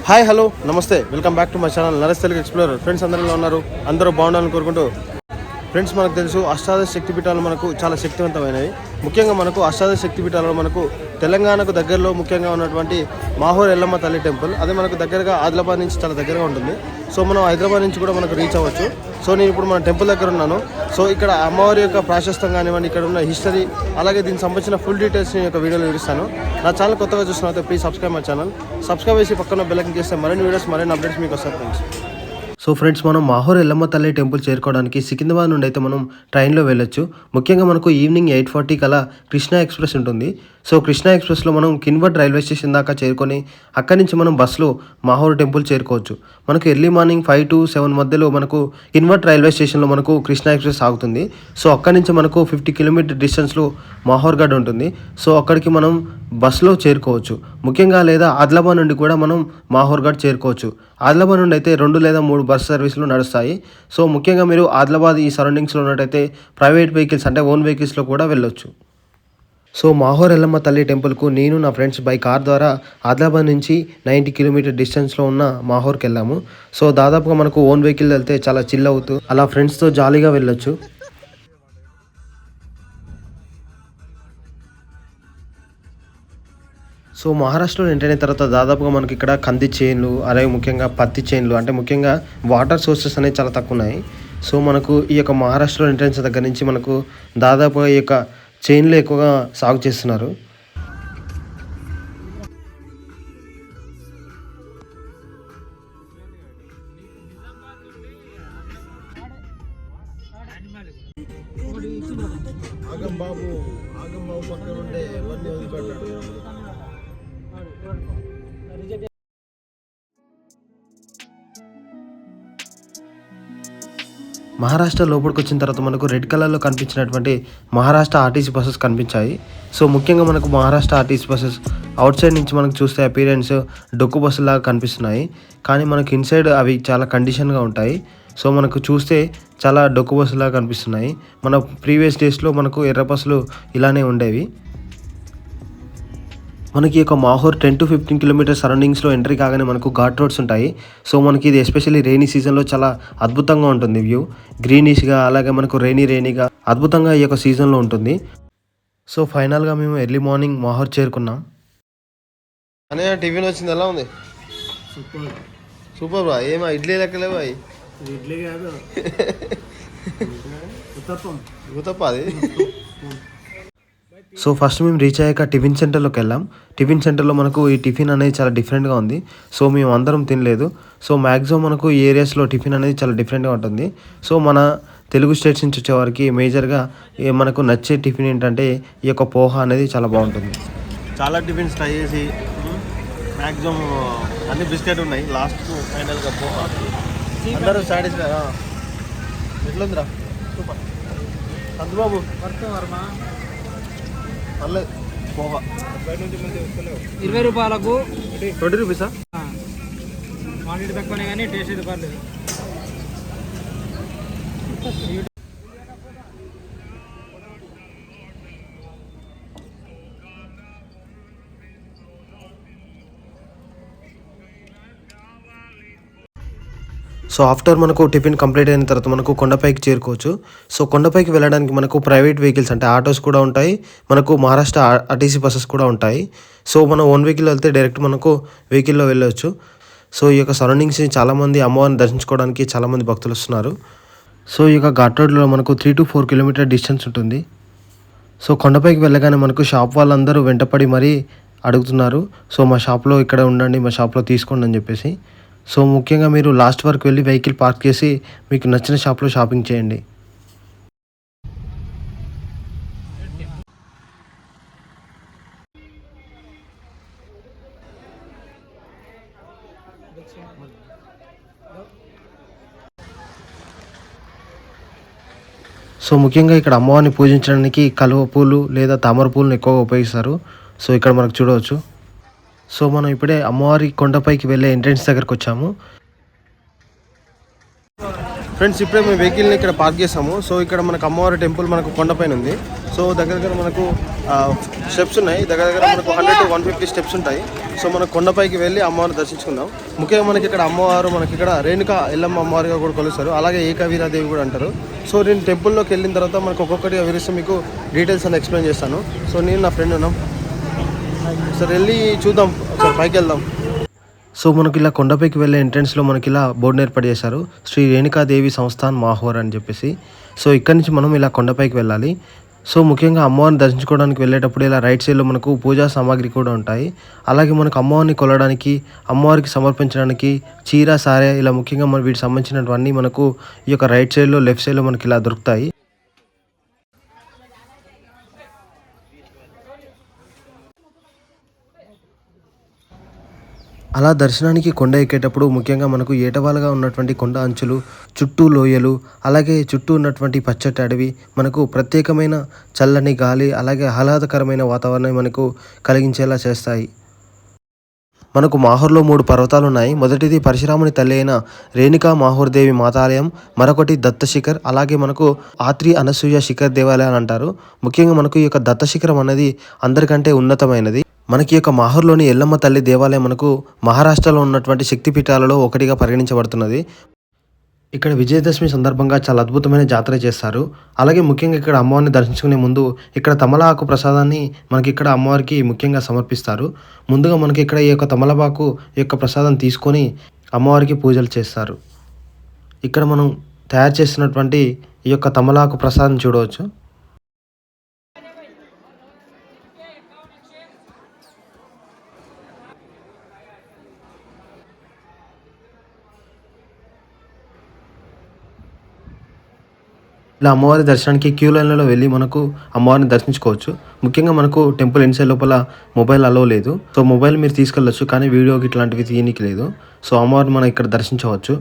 Hi hello నమస్తే welcome back to my channel Naresh Telugu explorer. Friends అందరిలో ఉన్నారు, అందరూ బాగుండాలని కోరుకుంటూ ఫ్రెండ్స్ మనకు తెలుసు అష్టాదశ శక్తిపీఠాలు మనకు చాలా శక్తివంతమైనవి. ముఖ్యంగా మనకు అష్టాదశ శక్తిపీఠాలలో మనకు తెలంగాణకు దగ్గరలో ముఖ్యంగా ఉన్నటువంటి మాహూర్ ఎల్లమ్మ తల్లి టెంపుల్, అదే మనకు దగ్గరగా ఆదిలాబాద్ నుంచి చాలా దగ్గరగా ఉంటుంది. సో మనం హైదరాబాద్ నుంచి కూడా మనకు రీచ్ అవ్వచ్చు. సో నేను ఇప్పుడు మన టెంపుల్ దగ్గర ఉన్నాను. సో ఇక్కడ అమ్మవారి యొక్క ప్రాశస్తం కానివ్వండి, ఇక్కడ ఉన్న హిస్టరీ, అలాగే దీనికి సంబంధించిన ఫుల్ డీటెయిల్స్ నేను యొక్క వీడియోలో వివరిస్తాను. నా ఛానల్ కొత్తగా చూస్తున్నట్లయితే please subscribe my channel. Subscribe చేసి పక్కన బెల్ ఐకాన్ చేస్తే మరిన్ని వీడియోస్, మరిన్ని అప్డేట్స్ మీకు వస్తాయి ఫ్రెండ్స్. సో ఫ్రెండ్స్, మనం మాహూర్ ఎల్లమ్మ తల్లి టెంపుల్ చేరుకోవడానికి సికింద్రాబాద్ నుండి అయితే మనం ట్రైన్లో వెళ్ళొచ్చు. ముఖ్యంగా మనకు ఈవినింగ్ 8:40 కల్లా కృష్ణా ఎక్స్ప్రెస్ ఉంటుంది. సో కృష్ణా ఎక్స్ప్రెస్లో మనం కిన్వట్ రైల్వే స్టేషన్ దాకా చేరుకొని అక్కడి నుంచి మనం బస్సులో మాహూర్ టెంపుల్ చేరుకోవచ్చు. మనకు ఎర్లీ మార్నింగ్ 5 to 7 మధ్యలో మనకు కిన్వట్ రైల్వే స్టేషన్లో మనకు కృష్ణా ఎక్స్ప్రెస్ ఆగుతుంది. సో అక్కడి నుంచి మనకు 50 కిలోమీటర్ డిస్టెన్స్లో మాహూర్ గఢ్ ఉంటుంది. సో అక్కడికి మనం బస్సులో చేరుకోవచ్చు. ముఖ్యంగా లేదా ఆదిలాబాద్ నుండి కూడా మనం మాహూర్ గఢ్ చేరుకోవచ్చు. ఆదిలాబాద్ నుండి అయితే 2 లేదా 3 బస్ సర్వీసులు నడుస్తాయి. సో ముఖ్యంగా మీరు ఆదిలాబాద్ ఈ సరౌండింగ్స్లో ఉన్నట్టయితే ప్రైవేట్ వెహికల్స్ అంటే ఓన్ వెహికల్స్లో కూడా వెళ్ళొచ్చు. సో మాహూర్ ఎల్లమ్మ తల్లి టెంపుల్కు నేను నా ఫ్రెండ్స్ బై కార్ ద్వారా ఆదిలాబాద్ నుంచి 90 కిలోమీటర్ డిస్టెన్స్లో ఉన్న మాహూర్కి వెళ్ళాము. సో దాదాపుగా మనకు ఓన్ వెహికల్ వెళ్తే చాలా చిల్ అవుతూ అలా ఫ్రెండ్స్తో జాలీగా వెళ్ళొచ్చు. సో మహారాష్ట్రలో ఎంటర్ అయిన తర్వాత దాదాపుగా మనకి ఇక్కడ కంది చేన్లు, అలాగే ముఖ్యంగా పత్తి చేన్లు, అంటే ముఖ్యంగా వాటర్ సోర్సెస్ అనేవి చాలా తక్కువ ఉన్నాయి. సో మనకు ఈ యొక్క మహారాష్ట్రలో ఎంట్రెన్స్ దగ్గర నుంచి మనకు దాదాపుగా ఈ యొక్క చేన్లు ఎక్కువగా సాగు చేస్తున్నారు. పక్కన ఉంటే మహారాష్ట్ర లోపలికి వచ్చిన తర్వాత మనకు రెడ్ కలర్లో కనిపించినటువంటి మహారాష్ట్ర ఆర్టీసీ బస్సెస్ కనిపించాయి. సో ముఖ్యంగా మనకు Maharashtra RTC buses out side నుంచి మనకు చూస్తే అపీరెన్స్ డొక్కు బస్సు లాగా కనిపిస్తున్నాయి, కానీ మనకు ఇన్సైడ్ అవి చాలా కండిషన్గా ఉంటాయి. సో మనకు చూస్తే చాలా డొక్కు బస్సులాగా కనిపిస్తున్నాయి. మన ప్రీవియస్ డేస్లో మనకు ఎర్ర బస్సులు ఇలానే ఉండేవి. మనకి ఒక మాహూర్ 10 to 15 కిలోమీటర్ సరౌండింగ్స్లో ఎంట్రీ కాగానే మనకు ఘాట్ రోడ్స్ ఉంటాయి. సో మనకి ఇది ఎస్పెషల్లీ రెయినీ సీజన్లో చాలా అద్భుతంగా ఉంటుంది. వ్యూ గ్రీనిష్గా, అలాగే మనకు రెయినీగా అద్భుతంగా ఈ యొక్క సీజన్లో ఉంటుంది. సో ఫైనల్గా మేము ఎర్లీ మార్నింగ్ మాహూర్ చేరుకున్నాం. అనే టిఫిన్ వచ్చింది, ఎలా ఉంది? సూపర్ బా. ఏమా ఇడ్లీ లెక్కలేవు? అవి ఇడ్లీ కాదు, ఉతప్ప అది. సో ఫస్ట్ మేము రీచ్ అయ్యాక టిఫిన్ సెంటర్లోకి వెళ్ళాం. టిఫిన్ సెంటర్లో మనకు ఈ టిఫిన్ అనేది చాలా డిఫరెంట్గా ఉంది. సో మేము అందరం తినలేదు. సో మ్యాక్సిమం మనకు ఈ ఏరియాస్లో టిఫిన్ అనేది చాలా డిఫరెంట్గా ఉంటుంది. సో మన తెలుగు స్టేట్స్ నుంచి వచ్చేవారికి మేజర్గా మనకు నచ్చే టిఫిన్ ఏంటంటే ఈ యొక్క పోహా అనేది చాలా బాగుంటుంది. చాలా టిఫిన్స్ ట్రై చేసి మ్యాక్సిమం అన్ని బిస్కెట్ ఉన్నాయి. లాస్ట్ ఫైనల్గా పోహా అందరూ సాటిస్ఫై. ఎట్లుందిరా? సూపర్. అందుబాబు పోహా 20 రూపాయలకు 20 రూపీసా? క్వాంటిటీ తక్కువనే కానీ టేస్ట్ అయితే పర్లేదు. సో ఆఫ్టర్ మనకు టిఫిన్ కంప్లీట్ అయిన తర్వాత మనకు కొండపైకి చేరుకోవచ్చు. సో కొండపైకి వెళ్ళడానికి మనకు ప్రైవేట్ వెహికల్స్ అంటే ఆటోస్ కూడా ఉంటాయి, మనకు మహారాష్ట్ర ఆర్టీసీ బస్సెస్ కూడా ఉంటాయి. సో మనం ఓన్ వెహికల్ వెళ్తే డైరెక్ట్ మనకు వెహికల్లో వెళ్ళవచ్చు. సో ఈ యొక్క సరౌండింగ్స్ని చాలామంది అమ్మవారిని దర్శించుకోవడానికి చాలామంది భక్తులు వస్తున్నారు. సో ఈ యొక్క ఘాట్ రోడ్లో మనకు 3 to 4 కిలోమీటర్ డిస్టెన్స్ ఉంటుంది. సో కొండపైకి వెళ్ళగానే మనకు షాప్ వాళ్ళందరూ వెంటపడి మరీ అడుగుతున్నారు. సో మా షాప్లో ఇక్కడ ఉండండి, మా షాప్లో తీసుకోండి అని చెప్పేసి. సో ముఖ్యంగా మీరు లాస్ట్ వరకు వెళ్ళి వెహికల్ పార్క్ చేసి మీకు నచ్చిన షాప్లో షాపింగ్ చేయండి. సో ముఖ్యంగా ఇక్కడ అమ్మవారిని పూజించడానికి కలువ పూలు లేదా తామర పూలను ఎక్కువగా ఉపయోగిస్తారు. సో ఇక్కడ మనకు చూడవచ్చు. సో మనం ఇప్పుడే అమ్మవారి కొండపైకి వెళ్ళే ఎంట్రెన్స్ దగ్గరకు వచ్చాము. ఫ్రెండ్స్ ఇప్పుడే మేము వెహికల్ని ఇక్కడ పార్క్ చేసాము. సో ఇక్కడ మనకు అమ్మవారి టెంపుల్ మనకు కొండపైన ఉంది. సో దగ్గర మనకు స్టెప్స్ ఉన్నాయి, దగ్గర మనకు 100 to 150 స్టెప్స్ ఉంటాయి. సో మనం కొండపైకి వెళ్ళి అమ్మవారిని దర్శించుకుందాం. ముఖ్యంగా మనకి ఇక్కడ అమ్మవారు మనకి ఇక్కడ రేణుక ఎల్లమ్మ అమ్మవారిగా కూడా కొలుస్తారు, అలాగే ఏకవీరాదేవి కూడా అంటారు. సో నేను టెంపుల్లోకి వెళ్ళిన తర్వాత మనకు ఒక్కొక్కటిగా వివరిస్తే మీకు డీటెయిల్స్ అని ఎక్స్ప్లెయిన్ చేస్తాను. సో నేను నా ఫ్రెండ్ ఉన్నాం, సరే వెళ్ళి చూద్దాం, ఒకసారి పైకి వెళ్దాం. సో మనకి ఇలా కొండపైకి వెళ్ళే ఎంట్రన్స్లో మనకి ఇలా బోర్డు ఏర్పాటు చేశారు, శ్రీ రేణుకాదేవి సంస్థాన్ మాహోర్ అని చెప్పేసి. సో ఇక్కడి నుంచి మనం ఇలా కొండపైకి వెళ్ళాలి. సో ముఖ్యంగా అమ్మవారిని దర్శించుకోవడానికి వెళ్ళేటప్పుడు ఇలా రైట్ సైడ్లో మనకు పూజా సామాగ్రి కూడా ఉంటాయి. అలాగే మనకు అమ్మవారిని కొలడానికి, అమ్మవారికి సమర్పించడానికి చీర, సారే ఇలా ముఖ్యంగా మన వీటికి సంబంధించినవన్నీ మనకు ఈ యొక్క రైట్ సైడ్లో లెఫ్ట్ సైడ్లో మనకి ఇలా దొరుకుతాయి. అలా దర్శనానికి కొండ ఎక్కేటప్పుడు ముఖ్యంగా మనకు ఏటవాలుగా ఉన్నటువంటి కొండ అంచులు, చుట్టూ లోయలు, అలాగే చుట్టూ ఉన్నటువంటి పచ్చటి అడవి మనకు ప్రత్యేకమైన చల్లని గాలి, అలాగే ఆహ్లాదకరమైన వాతావరణం మనకు కలిగించేలా చేస్తాయి. మనకు మాహూర్లో 3 పర్వతాలు ఉన్నాయి. మొదటిది పరశురాముని తల్లి అయిన రేణుకా మాహూర్ దేవి మాతాలయం, మరొకటి దత్తశిఖర్, అలాగే మనకు ఆత్రి అనసూయ శిఖర్ దేవాలయం అంటారు. ముఖ్యంగా మనకు ఈ యొక్క దత్తశిఖరం అనేది అందరికంటే ఉన్నతమైనది. మనకి యొక్క మాహూర్లోని ఎల్లమ్మ తల్లి దేవాలయం మనకు మహారాష్ట్రలో ఉన్నటువంటి శక్తిపీఠాలలో ఒకటిగా పరిగణించబడుతున్నది. ఇక్కడ విజయదశమి సందర్భంగా చాలా అద్భుతమైన జాతర చేస్తారు. అలాగే ముఖ్యంగా ఇక్కడ అమ్మవారిని దర్శించుకునే ముందు ఇక్కడ తమలపాకు ప్రసాదాన్ని మనకి ఇక్కడ అమ్మవారికి ముఖ్యంగా సమర్పిస్తారు. ముందుగా మనకి ఇక్కడ ఈ యొక్క తమలపాకు యొక్క ప్రసాదం తీసుకొని అమ్మవారికి పూజలు చేస్తారు. ఇక్కడ మనం తయారు చేసినటువంటి ఈ యొక్క తమలపాకు ప్రసాదం చూడవచ్చు. ఇలా అమ్మవారి దర్శనానికి క్యూ లైన్లలో వెళ్ళి మనకు అమ్మవారిని దర్శించుకోవచ్చు. ముఖ్యంగా మనకు టెంపుల్ ఇన్సైడ్ లోపల మొబైల్ అలో లేదు. సో మొబైల్ మీరు తీసుకెళ్ళొచ్చు, కానీ వీడియోకి ఇట్లాంటివి తీయనికి లేదు. సో అమ్మవారిని మనం ఇక్కడ దర్శించవచ్చు.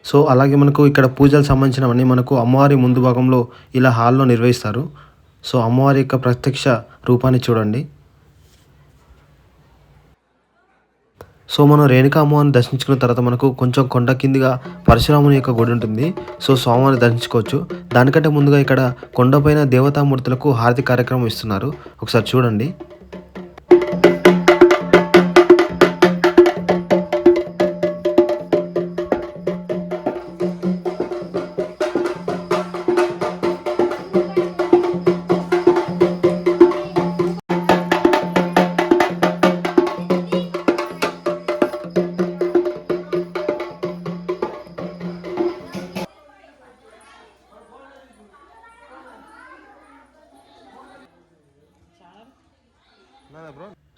సో అలాగే మనకు ఇక్కడ పూజలకు సంబంధించినవన్నీ మనకు అమ్మవారి ముందు భాగంలో ఇలా హాల్లో నిర్వహిస్తారు. సో అమ్మవారి యొక్క ప్రత్యక్ష రూపాన్ని చూడండి. సో మనం రేణుకా అమ్మవారిని దర్శించుకున్న తర్వాత మనకు కొంచెం కొండ కిందిగా పరశురాముని యొక్క గుడి ఉంటుంది. సో స్వామివారిని దర్శించుకోవచ్చు. దానికంటే ముందుగా ఇక్కడ కొండపైన దేవతామూర్తులకు హారతి కార్యక్రమం ఇస్తున్నారు, ఒకసారి చూడండి.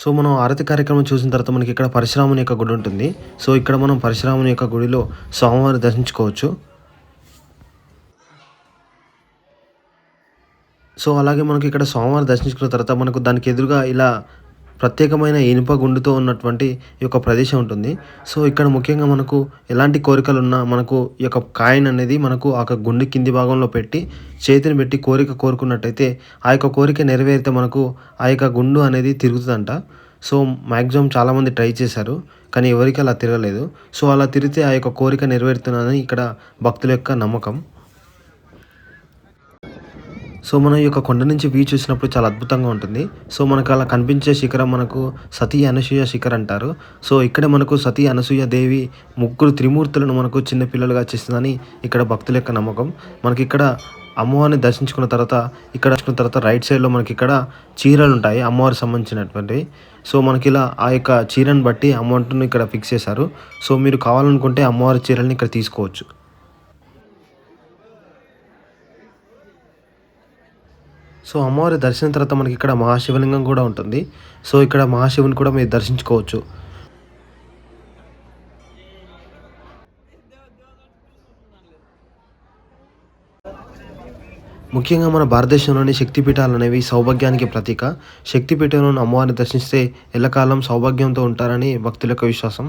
సో మనం ఆరతి కార్యక్రమం చూసిన తర్వాత మనకి ఇక్కడ పరశురాముని యొక్క గుడి ఉంటుంది. సో ఇక్కడ మనం పరశురాముని యొక్క గుడిలో స్వామివారిని దర్శించుకోవచ్చు. సో అలాగే మనకి ఇక్కడ స్వామివారిని దర్శించుకున్న తర్వాత మనకు దానికి ఎదురుగా ఇలా ప్రత్యేకమైన ఇనుప గుండుతో ఉన్నటువంటి ఈ యొక్క ప్రదేశం ఉంటుంది. సో ఇక్కడ ముఖ్యంగా మనకు ఎలాంటి కోరికలు ఉన్నా మనకు ఈ యొక్క కాయిన్ అనేది మనకు ఆ గుండు కింది భాగంలో పెట్టి చేతిని పెట్టి కోరిక కోరుకున్నట్టయితే ఆ యొక్క కోరిక నెరవేరితే మనకు ఆ యొక్క గుండు అనేది తిరుగుతుందంట. సో మ్యాక్సిమం చాలామంది ట్రై చేశారు, కానీ ఎవరికి అలా తిరగలేదు. సో అలా తిరిగితే ఆ యొక్క కోరిక నెరవేరుతుందని ఇక్కడ భక్తుల యొక్క నమ్మకం. సో మనం ఈ యొక్క కొండ నుంచి వ్యూ చూసినప్పుడు చాలా అద్భుతంగా ఉంటుంది. సో మనకు అలా కనిపించే శిఖరం మనకు సతీ అనసూయ శిఖర్ అంటారు. సో ఇక్కడ మనకు సతీ అనసూయ దేవి 3 త్రిమూర్తులను మనకు చిన్న పిల్లలుగా చేస్తుందని ఇక్కడ భక్తుల యొక్క నమ్మకం. మనకి ఇక్కడ అమ్మవారిని దర్శించుకున్న తర్వాత రైట్ సైడ్లో మనకి ఇక్కడ చీరలు ఉంటాయి అమ్మవారికి సంబంధించినటువంటివి. సో మనకి ఇలా ఆ యొక్క చీరను బట్టి అమౌంట్ను ఇక్కడ ఫిక్స్ చేశారు. సో మీరు కావాలనుకుంటే అమ్మవారి చీరల్ని ఇక్కడ తీసుకోవచ్చు. సో అమ్మవారి దర్శనం తర్వాత మనకి ఇక్కడ మహాశివలింగం కూడా ఉంటుంది. సో ఇక్కడ మహాశివుని కూడా మీరు దర్శించుకోవచ్చు. ముఖ్యంగా మన భారతదేశంలోని శక్తిపీఠాలు అనేవి సౌభాగ్యానికి ప్రతీక. శక్తిపీఠంలోని అమ్మవారిని దర్శిస్తే ఎల్లకాలం సౌభాగ్యంతో ఉంటారని భక్తుల యొక్క విశ్వాసం.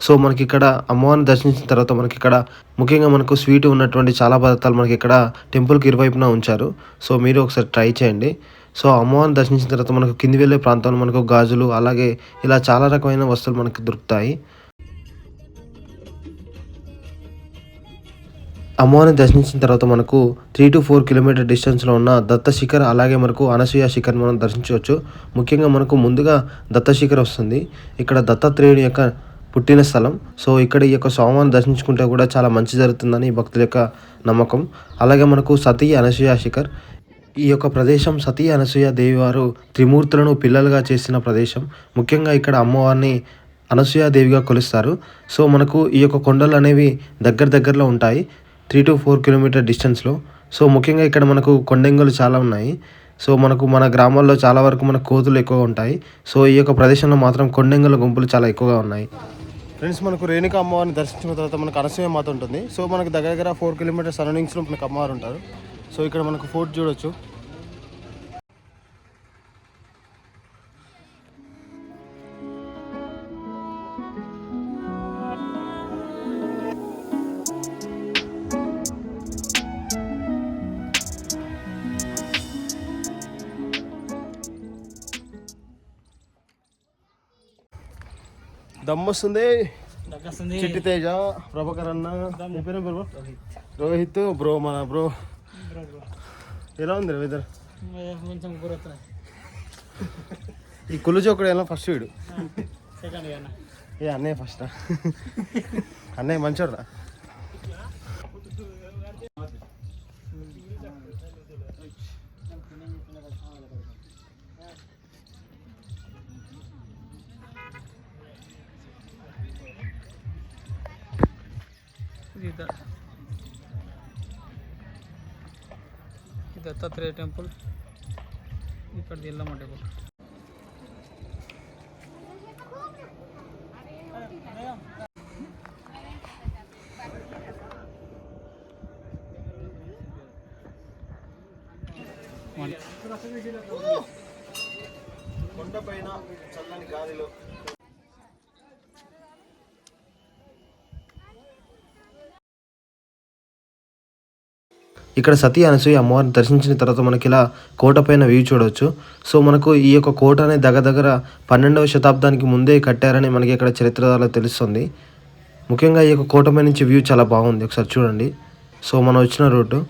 సో మనకి ఇక్కడ అమ్మవారిని దర్శించిన తర్వాత మనకి ఇక్కడ ముఖ్యంగా మనకు స్వీట్ ఉన్నటువంటి చాలా పదార్థాలు మనకి ఇక్కడ టెంపుల్కి ఇరువైపున ఉంచారు. సో మీరు ఒకసారి ట్రై చేయండి. సో అమ్మవారిని దర్శించిన తర్వాత మనకు కింది వెళ్ళే ప్రాంతంలో మనకు గాజులు, అలాగే ఇలా చాలా రకమైన వస్తువులు మనకి దొరుకుతాయి. అమ్మవారిని దర్శించిన తర్వాత మనకు 3 to 4 కిలోమీటర్ డిస్టెన్స్లో ఉన్న దత్త శిఖర్ అలాగే మనకు అనసూయ శిఖర్ మనం దర్శించవచ్చు. ముఖ్యంగా మనకు ముందుగా దత్త శిఖర్ వస్తుంది. ఇక్కడ దత్తాత్రేయుని యొక్క పుట్టిన స్థలం. సో ఇక్కడ ఈ యొక్క స్వామివారిని దర్శించుకుంటే కూడా చాలా మంచి జరుగుతుందని భక్తుల యొక్క నమ్మకం. అలాగే మనకు సతీ అనసూయ శిఖర్. ఈ యొక్క ప్రదేశం సతీ అనసూయ దేవి వారు త్రిమూర్తులను పిల్లలుగా చేసిన ప్రదేశం. ముఖ్యంగా ఇక్కడ అమ్మవారిని అనసూయ దేవిగా కొలుస్తారు. సో మనకు ఈ యొక్క కొండలు అనేవి దగ్గరలో ఉంటాయి, 3 to 4 కిలోమీటర్ డిస్టెన్స్లో. సో ముఖ్యంగా ఇక్కడ మనకు కొండెంగులు చాలా ఉన్నాయి. సో మనకు మన గ్రామాల్లో చాలా వరకు మనకు కోతులు ఎక్కువగా ఉంటాయి. సో ఈ యొక్క ప్రదేశంలో మాత్రం కొండెంగుల గుంపులు చాలా ఎక్కువగా ఉన్నాయి. ఫ్రెండ్స్, మనకు రేణుకా అమ్మవారిని దర్శించిన తర్వాత మనకు అనసూయ మాత ఉంటుంది. సో మనకు దగ్గర 4 కిలోమీటర్ సరౌండింగ్స్లో మనకు అమ్మవారు ఉంటారు. సో ఇక్కడ మనకు ఫోర్ట్ చూడొచ్చు. దమ్మొస్తుంది. చిట్టి తేజ, ప్రభాకర్ అన్న, మీ పేరు బ్రో? రోహిత్ బ్రో, మన బ్రో. ఎలా ఉంది వెదర్? ఈ కుళ్ళు చోకుడు ఎలా ఫస్ట్ వీడు? ఏ అన్నయ్య ఫస్ట్? అన్నయ్య మంచోడ్రా. దత్తాత్రేయ టెంపుల్, ఇక్కడ ఎల్లమ్మ టెంపుల్. కొండపైన చల్లని గాలిలో ఇక్కడ సతీ అనసూయ అమ్మవారిని దర్శించిన తర్వాత మనకి ఇలా కోట పైన వ్యూ చూడవచ్చు. సో మనకు ఈ యొక్క కోట అనేది దగ్గర 12వ శతాబ్దానికి ముందే కట్టారని మనకి ఇక్కడ చరిత్రలో తెలుస్తుంది. ముఖ్యంగా ఈ యొక్క కోట పై నుంచి వ్యూ చాలా బాగుంది, ఒకసారి చూడండి. సో మనం వచ్చిన రూటు.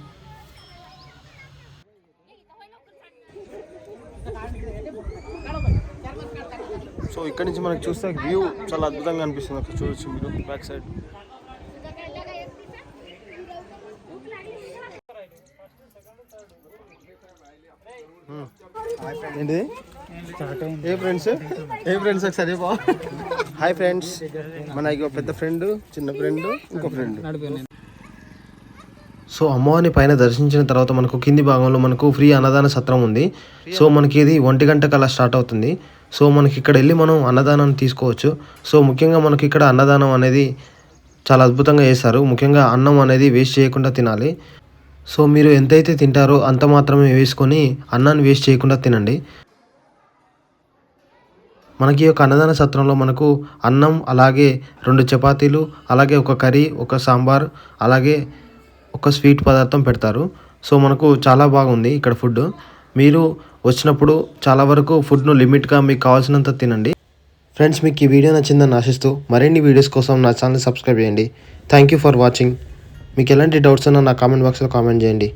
సో ఇక్కడ నుంచి మనకు చూస్తే వ్యూ చాలా అద్భుతంగా అనిపిస్తుంది. ఒకసారి చూడొచ్చు మీరు బ్యాక్ సైడ్. ఏంటి ఏ ఫ్రెండ్స్ ఒకసారి బా. హాయ్ ఫ్రెండ్స్, మన ఇక పెద్ద ఫ్రెండ్, చిన్న ఫ్రెండ్, ఇంకో ఫ్రెండ్. సో అమ్మవారిని పైన దర్శించిన తర్వాత మనకు కింది భాగంలో మనకు ఫ్రీ అన్నదాన సత్రం ఉంది. సో మనకి ఇది 1 గంటకు అలా స్టార్ట్ అవుతుంది. సో మనకి ఇక్కడ వెళ్ళి మనం అన్నదానాన్ని తీసుకోవచ్చు. సో ముఖ్యంగా మనకి ఇక్కడ అన్నదానం అనేది చాలా అద్భుతంగా చేస్తారు. ముఖ్యంగా అన్నం అనేది వేస్ట్ చేయకుండా తినాలి. సో మీరు ఎంతైతే తింటారో అంత మాత్రమే వేసుకొని అన్నాన్ని వేస్ట్ చేయకుండా తినండి. మనకి ఒక అన్నదాన సత్రంలో మనకు అన్నం, అలాగే 2 చపాతీలు, అలాగే ఒక కర్రీ, ఒక సాంబార్, అలాగే ఒక స్వీట్ పదార్థం పెడతారు. సో మనకు చాలా బాగుంది ఇక్కడ ఫుడ్. మీరు వచ్చినప్పుడు చాలా వరకు ఫుడ్ను లిమిట్గా మీకు కావాల్సినంత తినండి. ఫ్రెండ్స్, మీకు ఈ వీడియో నచ్చిందని ఆశిస్తూ మరిన్ని వీడియోస్ కోసం నా ఛానల్ సబ్స్క్రైబ్ చేయండి. Thank you for watching. మీకు ఎలాంటి డౌట్స్ ఉన్నా నా కామెంట్ బాక్స్లో కామెంట్ చేయండి.